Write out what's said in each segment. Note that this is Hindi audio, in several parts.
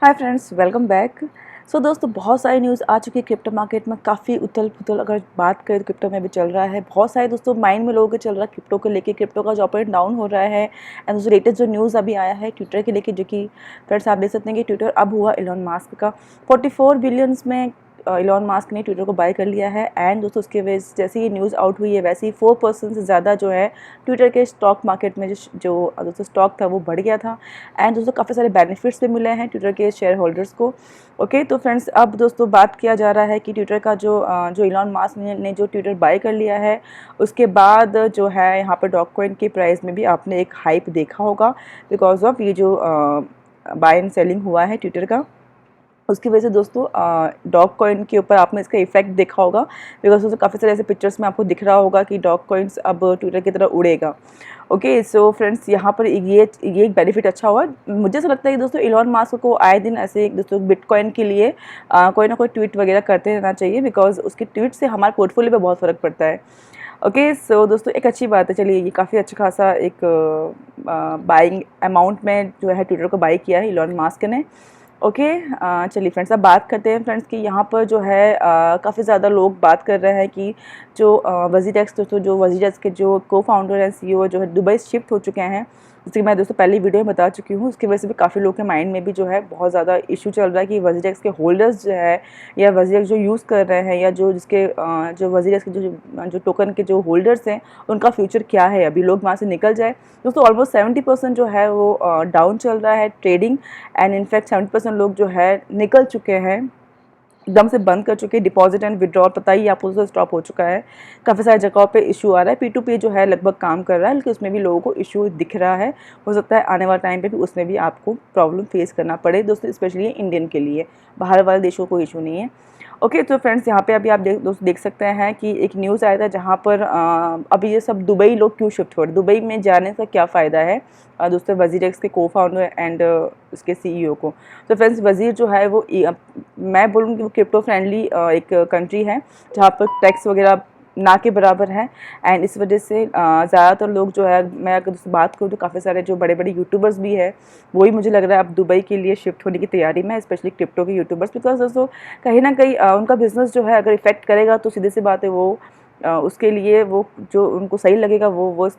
Hi friends, welcome back. दोस्तों, बहुत सारी न्यूज़ आ चुकी है क्रिप्टो मार्केट में। काफ़ी उथल पुथल अगर बात करें तो क्रिप्टो में भी चल रहा है। बहुत सारे दोस्तों माइंड में लोगों के चल रहा है क्रिप्टो को लेके, क्रिप्टो का जो अप एंड डाउन हो रहा है। एंड दोस्तों लेटेस्ट जो न्यूज़ अभी आया है ट्विटर के लेके, जो कि फ्रेंड्स आप देख सकते हैं कि ट्विटर अब हुआ इलॉन मास्क का 44 बिलियंस में। इलॉन मास्क ने ट्विटर को बाय कर लिया है। एंड दोस्तों उसके वजह से जैसे ये न्यूज़ आउट हुई है वैसे ही 4% से ज़्यादा जो है ट्विटर के स्टॉक मार्केट में जो दोस्तों स्टॉक था वो बढ़ गया था। एंड दोस्तों काफ़ी सारे बेनिफिट्स भी मिले हैं ट्विटर के शेयर होल्डर्स को। ओके, तो फ्रेंड्स अब दोस्तों बात किया जा रहा है कि ट्विटर का जो इलॉन मास्क ने जो ट्विटर बाय कर लिया है, उसके बाद जो है यहाँ पर डॉग कॉइन के प्राइस में भी आपने एक हाइप देखा होगा, बिकॉज ऑफ ये जो बाय एंड सेलिंग हुआ है ट्विटर का। उसकी वजह से दोस्तों डॉग कॉइन के ऊपर आपने इसका इफेक्ट देखा होगा, बिकॉज दोस्तों काफ़ी सारे ऐसे पिक्चर्स में आपको दिख रहा होगा कि डॉग कॉइन्स अब ट्विटर की तरह उड़ेगा। ओके, सो फ्रेंड्स यहाँ पर ये एक बेनिफिट अच्छा हुआ। मुझे ऐसा लगता है कि दोस्तों इलॉन मास्क को आए दिन ऐसे दोस्तों बिटकॉइन के लिए कोई ना कोई ट्वीट वगैरह करते रहना चाहिए, बिकॉज उसके ट्वीट से हमारे पोर्टफोलियो पे बहुत फ़र्क पड़ता है। ओके, सो दोस्तों एक अच्छी बात है। चलिए, ये काफ़ी अच्छा खासा एक बाइंग अमाउंट में जो है ट्विटर को बाई किया है इलॉन मास्क ने। ओके, चलिए फ्रेंड्स अब बात करते हैं फ्रेंड्स कि यहाँ पर जो है काफ़ी ज़्यादा लोग बात कर रहे हैं कि जो वजीरेक्स दोस्तों जो वजीरेक्स के जो को फाउंडर एंड सीईओ जो है दुबई शिफ्ट हो चुके हैं। जैसे कि मैं दोस्तों पहली वीडियो में बता चुकी हूँ, उसकी वजह से भी काफ़ी लोगों के माइंड में भी जो है बहुत ज़्यादा इशू चल रहा है कि वजीरेक्स के होल्डर्स जो है या वजीरेक्स जो यूज़ कर रहे हैं या जो जिसके जो वजीरेक्स के जो टोकन के जो होल्डर्स हैं उनका फ्यूचर क्या है, अभी लोग वहाँ से निकल जाए। दोस्तों ऑलमोस्ट 70% जो है वो डाउन चल रहा है ट्रेडिंग। एंड इनफैक्ट 70% लोग जो है निकल चुके हैं, एकदम से बंद कर चुके हैं। डिपॉजिट एंड विड्रॉल पता ही आपको तो स्टॉप हो चुका है। काफ़ी सारी जगहों पे इशू आ रहा है। P2P जो है लगभग काम कर रहा है, लेकिन उसमें भी लोगों को इशू दिख रहा है। हो सकता है आने वाले टाइम पे भी उसमें भी आपको प्रॉब्लम फेस करना पड़े दोस्तों, स्पेशली इंडियन के लिए। बाहर वाले देशों को इशू नहीं है। ओके, तो फ्रेंड्स यहाँ पे अभी आप दोस्त देख सकते हैं कि एक न्यूज़ आया था जहाँ पर अभी ये सब दुबई लोग क्यों शिफ्ट हो रहे, दुबई में जाने का क्या फ़ायदा है दोस्तों वजीरेक्स के को फाउंडर एंड उसके सीईओ को। तो फ्रेंड्स वजीर जो है वो मैं बोलूँगी वो क्रिप्टो फ्रेंडली एक कंट्री है जहाँ पर टैक्स वगैरह ना के बराबर है। एंड इस वजह से ज़्यादातर लोग जो है, मैं अगर उससे बात करूँ तो काफ़ी सारे जो बड़े बड़े यूट्यूबर्स भी है वही मुझे लग रहा है अब दुबई के लिए शिफ्ट होने की तैयारी में, स्पेशली क्रिप्टो के यूट्यूबर्स। बिकॉज दोस्तों कहीं ना कहीं उनका बिजनेस जो है अगर इफेक्ट करेगा तो सीधे सी बात है वो उसके लिए वो जो उनको सही लगेगा वो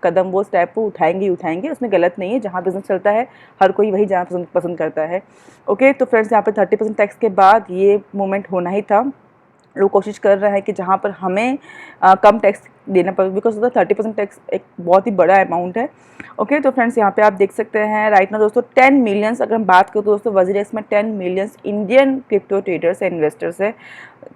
कदम वो स्टेप वो उठाएंगे ही उठाएंगे। उसमें गलत नहीं है, जहाँ बिजनेस चलता है हर कोई वही जाना पसंद करता है। ओके, तो फ्रेंड्स यहाँ पे 30% टैक्स के बाद ये मूवमेंट होना ही था। लोग कोशिश कर रहे हैं कि जहाँ पर हमें कम टैक्स देना पड़े, बिकॉज ऑफ द 30% टैक्स एक बहुत ही बड़ा अमाउंट है। ओके, तो फ्रेंड्स यहाँ पे आप देख सकते हैं राइट ना दोस्तों 10 मिलियंस, अगर हम बात करें तो दोस्तों वजीरेक्स में 10 millions Indian crypto traders and investors है,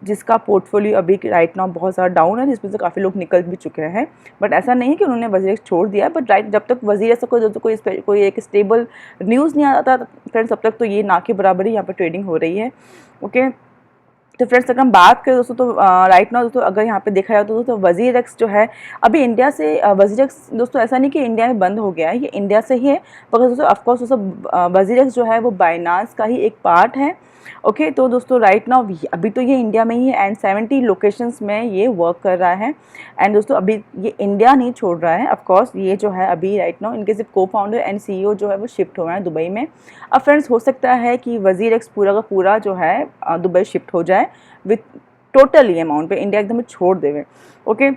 जिसका पोर्टफोलियो अभी राइट नाउ बहुत ज़्यादा डाउन है, जिसमें से काफ़ी लोग निकल भी चुके हैं। बट ऐसा नहीं है कि उन्होंने वजीरेक्स छोड़ दिया, बट राइट जब तक वजीरेक्स का कोई एक स्टेबल न्यूज़ नहीं आता फ्रेंड्स, तब तक तो ये ना के बराबर ही यहाँ पर ट्रेडिंग हो रही है। ओके, तो फ्रेंड्स अगर हम बात करें दोस्तों तो राइट नाउ दोस्तों अगर यहाँ पे देखा जाए तो दोस्तों वजीरेक्स जो है अभी इंडिया से वजीरेक्स दोस्तों ऐसा नहीं कि इंडिया में बंद हो गया है, ये इंडिया से ही है। मगर दोस्तों ऑफकोर्स दोस्तों वजीरेक्स जो है वो बाइनांस का ही एक पार्ट है। ओके, तो दोस्तों राइट नाउ अभी तो ये इंडिया में ही है एंड 70 लोकेशंस में ये वर्क कर रहा है। एंड दोस्तों अभी ये इंडिया नहीं छोड़ रहा है, ऑफकोर्स ये जो है अभी राइट नाउ इनके सिर्फ को फाउंडर एंड सीईओ जो है वो शिफ्ट हो रहे हैं दुबई में। अब फ्रेंड्स हो सकता है कि वजीरेक्स पूरा का पूरा जो है दुबई शिफ्ट हो जाए विथ टोटल ई अमाउंट पे, इंडिया एकदम छोड़ देवे। ओके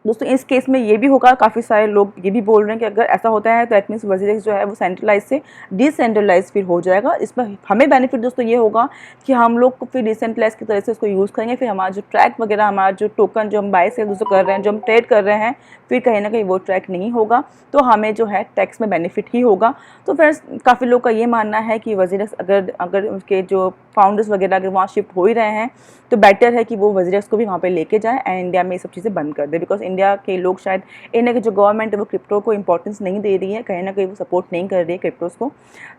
दोस्तों इस केस में ये भी होगा, काफ़ी सारे लोग ये भी बोल रहे हैं कि अगर ऐसा होता है तो एट मीन्स वजीरेक्स जो है वो सेंट्रलाइज से डिसेंट्रलाइज फिर हो जाएगा। इसमें हमें बेनिफिट दोस्तों ये होगा कि हम लोग को फिर डिसेंट्रलाइज की तरह से उसको यूज़ करेंगे, फिर हमारा जो ट्रैक वगैरह हमारा जो टोकन जो हम बाय सेल दोस्तों कर रहे हैं, जो हम ट्रेड कर रहे हैं, फिर कहीं ना कहीं वो ट्रैक नहीं होगा, तो हमें जो है टैक्स में बेनिफिट ही होगा। तो फिर काफ़ी लोग का ये मानना है कि वजीरेक्स अगर अगर उसके जो फाउंडर्स वगैरह अगर वहाँ शिफ्ट हो ही रहे हैं तो बेटर है कि वो वजीरेक्स को भी वहाँ पे लेके जाए एंड इंडिया में ये सब चीज़ें बंद कर दे। बिकॉज इंडिया के लोग शायद इंडिया की जो गवर्नमेंट है वो क्रिप्टो को इंपॉर्टेंस नहीं दे रही है, कहीं ना कहीं वो सपोर्ट नहीं कर रही है क्रिप्टोज़ को।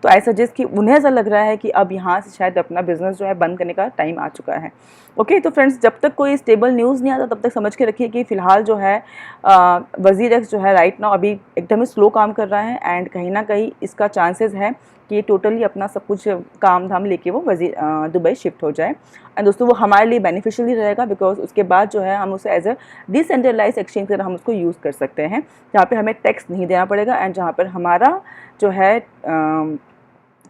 तो आई सजेस्ट कि उन्हें ऐसा लग रहा है कि अब यहाँ से शायद अपना बिजनेस जो है बंद करने का टाइम आ चुका है। ओके, तो फ्रेंड्स जब तक कोई स्टेबल न्यूज़ नहीं आता तब तक समझ के रखिए कि फ़िलहाल जो है वजीरेक्स जो है राइट नाउ अभी एकदम ही स्लो काम कर रहा है एंड कहीं ना कहीं इसका चांसेस है कि ये टोटली अपना सब कुछ काम धाम लेके वो दुबई शिफ्ट हो जाए। एंड दोस्तों वो हमारे लिए बेनिफिशियल ही रहेगा, बिकॉज उसके बाद जो है हम उसे एज अ डिसेंट्रलाइज एक्सचेंज कर हम उसको यूज़ कर सकते हैं, जहाँ पे हमें टैक्स नहीं देना पड़ेगा एंड जहाँ पर हमारा जो है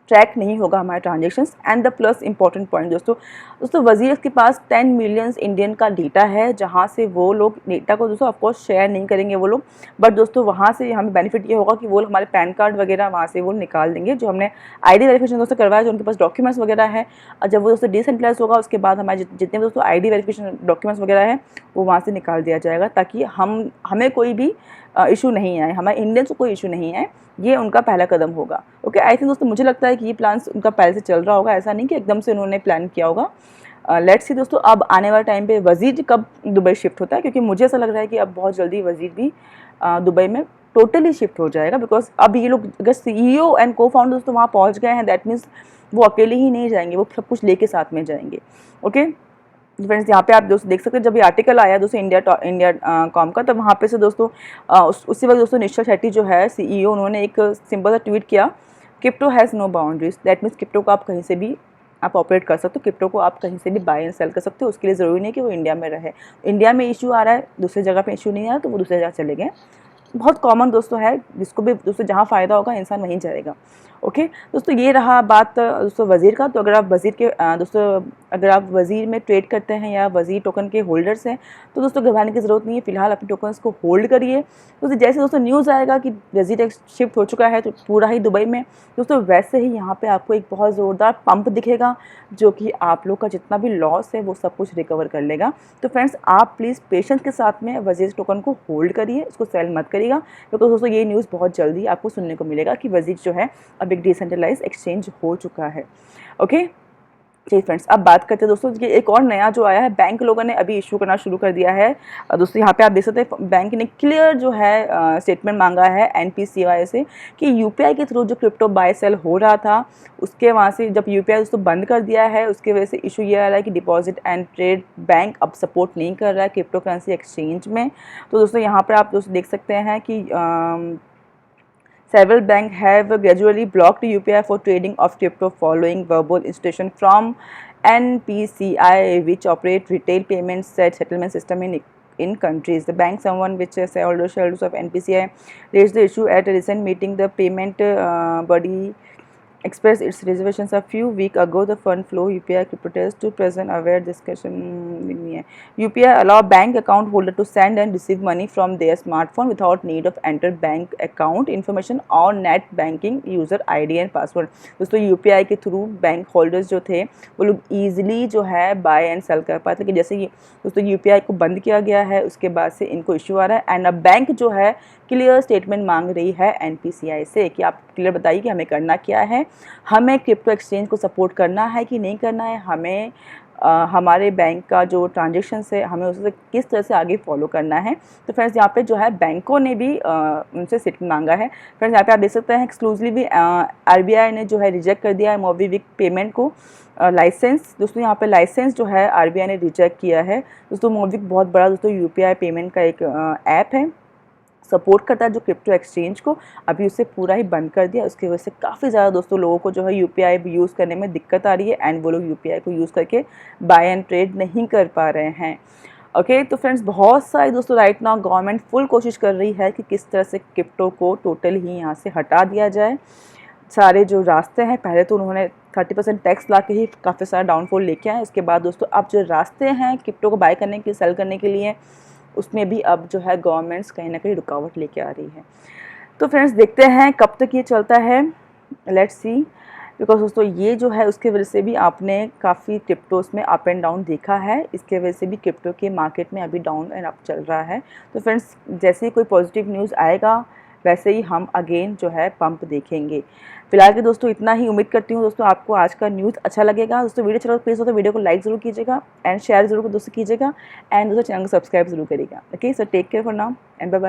ट्रैक नहीं होगा हमारे transactions. And the plus important point दोस्तों वजीर के पास 10 मिलियन इंडियन का डेटा है, जहाँ से वो लोग डेटा को दोस्तों ऑफकोर्स शेयर नहीं करेंगे वो लोग, बट दोस्तों वहाँ से हमें बेनिफिट ये होगा कि वो हमारे पैन कार्ड वगैरह वहाँ से वो निकाल देंगे, जो हमने ID वेरिफिकेशन दोस्तों करवाया, जो उनके पास डॉक्यूमेंट्स वगैरह है। और जब वो दोस्तों डिसेंट्रलाइज होगा उसके बाद हमारे जितने दोस्तों ID वेरिफिकेशन डॉक्यूमेंट्स वगैरह है वो वहाँ से निकाल दिया जाएगा, ताकि हमें कोई भी इशू नहीं आए, हमारे इंडियंस को कोई इशू नहीं आए। ये उनका पहला कदम होगा। ओके, आई थिंक दोस्तों मुझे लगता है कि ये प्लान उनका पहले से चल रहा होगा, ऐसा नहीं कि एकदम से उन्होंने प्लान किया होगा। लेट्स सी दोस्तों अब आने वाले टाइम पे वजीर कब दुबई शिफ्ट होता है, क्योंकि मुझे ऐसा लग रहा है कि अब बहुत जल्दी वजीर भी दुबई में टोटली शिफ्ट हो जाएगा। बिकॉज अब ये लोग अगर CEO एंड को फाउंडर दोस्तों वहाँ पहुँच गए हैं, दैट मीन्स वो अकेले ही नहीं जाएंगे, वो सब कुछ लेके साथ में जाएंगे। ओके फ्रेंड्स, यहाँ पे आप दोस्तों देख सकते हैं, जब ये आर्टिकल आया दोस्तों इंडिया कॉम का, तब वहाँ पे से दोस्तों उसी वक्त दोस्तों निश्चल शेट्टी जो है CEO, उन्होंने एक सिंपल सा ट्वीट किया, crypto has no boundaries. That means crypto को आप कहीं से भी आप ऑपरेट कर सकते हो, क्रिप्टो को आप कहीं से भी बाय एंड सेल कर सकते हो। उसके लिए ज़रूरी नहीं कि वो इंडिया में रहे। इंडिया में इशू आ रहा है, दूसरी जगह पे इशू नहीं आ रहा, तो वो दूसरी जगह चले गए। बहुत कॉमन दोस्तों है, जिसको भी दोस्तों जहाँ फ़ायदा होगा इंसान वहीं जाएगा। ओके दोस्तों, ये रहा बात दोस्तों वज़ीर का। तो अगर आप वज़ीर के दोस्तों अगर आप वज़ीर में ट्रेड करते हैं या वज़ीर टोकन के होल्डर्स हैं, तो दोस्तों घबराने की ज़रूरत नहीं है। फिलहाल अपने टोकन्स को होल्ड करिए। दोस्तों जैसे दोस्तों न्यूज़ आएगा कि वज़ीर शिफ्ट हो चुका है तो पूरा ही दुबई में, दोस्तों वैसे ही यहाँ पे आपको एक बहुत ज़ोरदार पंप दिखेगा, जो कि आप लोग का जितना भी लॉस है वो सब कुछ रिकवर कर लेगा। तो फ्रेंड्स आप प्लीज़ पेशेंस के साथ में वज़ीर टोकन को होल्ड करिए, इसको सेल मत करिएगा, क्योंकि दोस्तों ये न्यूज़ बहुत जल्दी आपको सुनने को मिलेगा कि वज़ीर जो है अब एक डिसेंट्रलाइज एक्सचेंज हो चुका है। ओके चलिए फ्रेंड्स, अब बात करते हैं दोस्तों कि एक और नया जो आया है, बैंक लोगों ने अभी इशू करना शुरू कर दिया है। दोस्तों यहाँ पे आप देख सकते हैं बैंक ने क्लियर जो है स्टेटमेंट मांगा है NPCI से कि UPI के थ्रू जो क्रिप्टो बाय सेल हो रहा था, उसके वहाँ से जब UPI दोस्तों बंद कर दिया है, उसके वजह से इशू ये आ रहा है कि डिपॉजिट एंड ट्रेड बैंक अब सपोर्ट नहीं कर रहा है क्रिप्टो करेंसी एक्सचेंज में। तो दोस्तों यहाँ पर आप दोस्तों देख सकते हैं कि several banks have gradually blocked UPI for trading of crypto following verbal instruction from NPCI, which operate retail payments settlement system in countries. The bank, someone which is shareholders of NPCI, raised the issue at a recent meeting. The payment body expressed its reservations a few weeks ago. The fund flow UPI crypto test to present aware discussion with me. UPI allow bank account holder to send and receive money from their smartphone without need of enter bank account information or net banking user ID and password. दोस्तों UPI के थ्रू बैंक होल्डर्स जो थे वो लोग ईजिली जो है बाय एंड सेल कर पाते, कि जैसे कि दोस्तों UPI को बंद किया गया है उसके बाद से इनको इशू आ रहा है। एंड अब बैंक जो है क्लियर स्टेटमेंट मांग रही है NPCI से कि आप क्लियर बताइए कि हमें करना क्या है, हमें क्रिप्टो एक्सचेंज को सपोर्ट करना है कि नहीं करना है, हमें हमारे बैंक का जो ट्रांजेक्शन्स है हमें उसे किस तरह से आगे फॉलो करना है। तो फ्रेंड्स यहाँ पे जो है बैंकों ने भी उनसे स्टेटमेंट मांगा है। फ्रेंड्स यहाँ पे आप देख सकते हैं एक्सक्लूसिवली RBI ने जो है रिजेक्ट कर दिया है मोबीक्विक पेमेंट को लाइसेंस। दोस्तों यहाँ पे लाइसेंस जो है RBI ने रिजेक्ट किया है। दोस्तों मोबीक्विक बहुत बड़ा दोस्तों UPI पेमेंट का एक ऐप है, सपोर्ट करता है जो क्रिप्टो एक्सचेंज को, अभी उसे पूरा ही बंद कर दिया। उसकी वजह से काफ़ी ज़्यादा दोस्तों लोगों को जो है UPI यूज़ करने में दिक्कत आ रही है एंड वो लोग UPI को यूज़ करके बाय एंड ट्रेड नहीं कर पा रहे हैं। ओके तो फ्रेंड्स बहुत सारी दोस्तों राइट नाउ गवर्नमेंट फुल कोशिश कर रही है कि किस तरह से क्रिप्टो को टोटल ही यहाँ से हटा दिया जाए। सारे जो रास्ते हैं, पहले तो उन्होंने 30% टैक्स ला के ही काफ़ी सारा डाउनफॉल लेके आए। उसके बाद दोस्तों अब जो रास्ते हैं क्रिप्टो को बाय करने के सेल करने के लिए, उसमें भी अब जो है गवर्नमेंट्स कहीं ना कहीं रुकावट लेके आ रही है। तो फ्रेंड्स देखते हैं कब तक ये चलता है, लेट्स सी। बिकॉज दोस्तों ये जो है उसके वजह से भी आपने काफ़ी क्रिप्टोस में अप एंड डाउन देखा है, इसके वजह से भी क्रिप्टो के मार्केट में अभी डाउन एंड अप चल रहा है। तो फ्रेंड्स जैसे ही कोई पॉजिटिव न्यूज़ आएगा वैसे ही हम अगेन जो है पंप देखेंगे। फिलहाल के दोस्तों इतना ही, उम्मीद करती हूँ दोस्तों आपको आज का न्यूज़ अच्छा लगेगा। दोस्तों वीडियो अच्छा लगा प्लीज़ दोस्तों वीडियो को लाइक ज़रूर कीजिएगा एंड शेयर ज़रूर दोस्तों कीजिएगा एंड दोस्तों चैनल को सब्सक्राइब जरूर करिएगा। Okay so take care for now and bye bye.